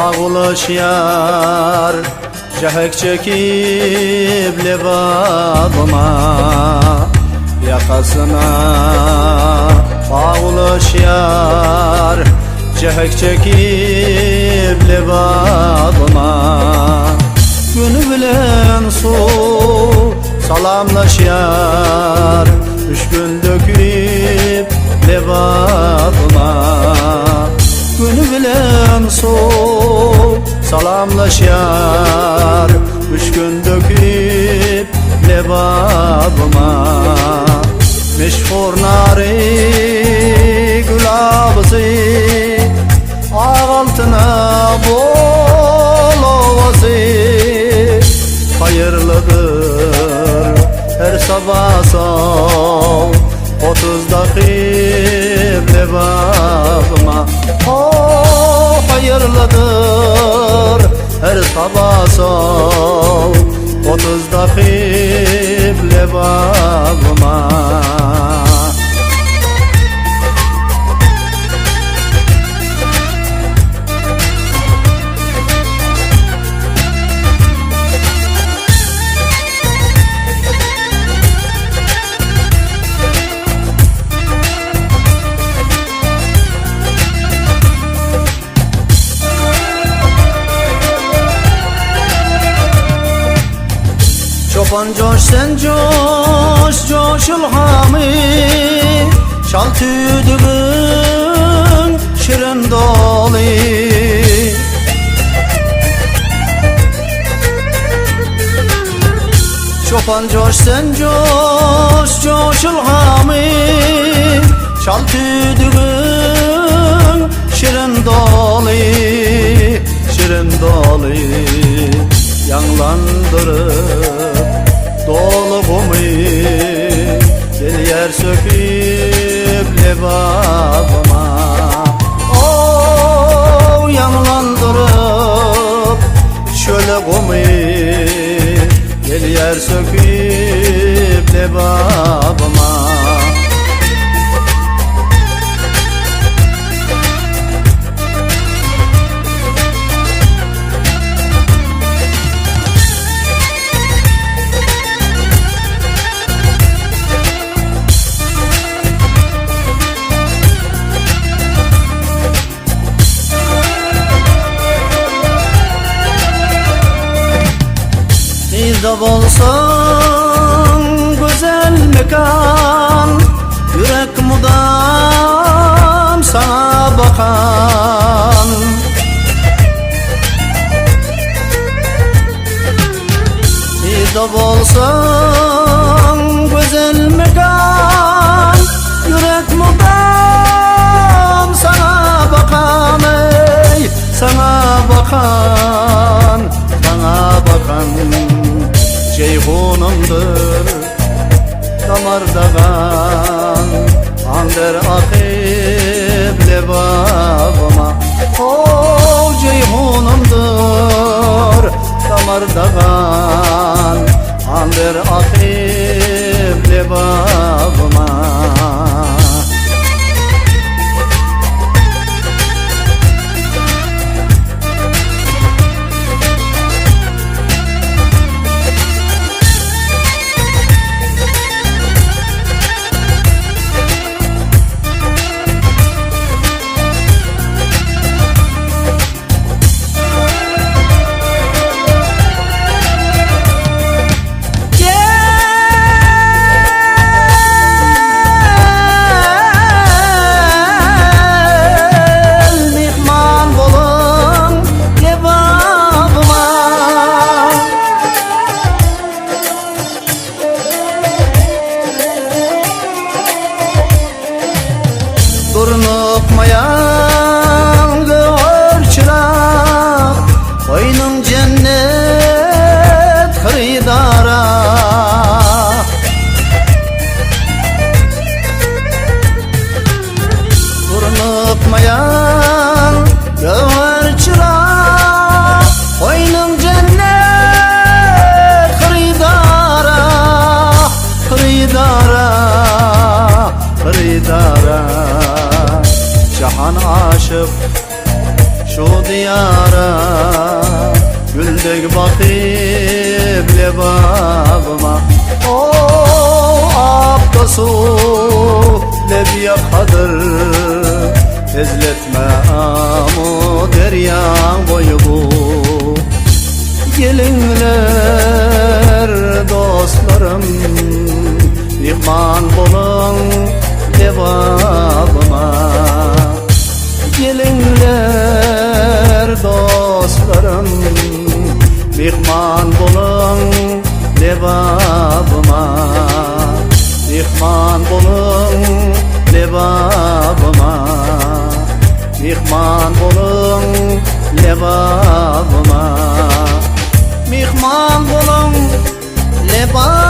ağlaşyar Cehek çekip levadıma yakasına ağlaşyar Cehek çekip levadıma Günü bilen su salamlaşyar Üç gün döküp levadıma Günü bilen su salamlaşyar Üç gün döküp levadıma Meşhur nari gülabısı Ağ altına bol ovası Hayırlıdır her sabah sol 30 dakik levadıma Oh hayırlıdır her sabah sol 30 dakik levadıma Çoban coş sen coş, coşul hami Çal tüdüğün şirin doli Çoban coş sen coş, coşul hami Çal tüdüğün şirin doli Şirin doli Yanlandırıp dolu kumu Gel yer söküp levadıma Oh yanlandırıp şöyle kumu Gel yer söküp levadıma Bizde bolsan güzel mekan Yürek mudam sana bakan Bizde bolsan güzel mekan Yürek mudam sana bakan ey Sana bakan, sana bakan Ceyhunumdur damardağan Ander akıp levadıma Oh ceyhunumdur damardağan Ander akıp levadıma Durnuqmayan gör çırak Oyunun cennet xaridara Durnuqmayan gör çırak Oyunun cennet xaridara Xaridara Xaridara Cahan aşık şu diyara, güldek bakıp lebabıma. O aptasu lebiya kadır, ezletme amu deryan boyu bu. Gelinler dostlarım, mihman bolun lebabıma. Gelinler dostlarım, mihman bolun lebabıma. Mihman bolun lebabıma. Mihman bolun lebabıma. Mihman bolun lebabıma.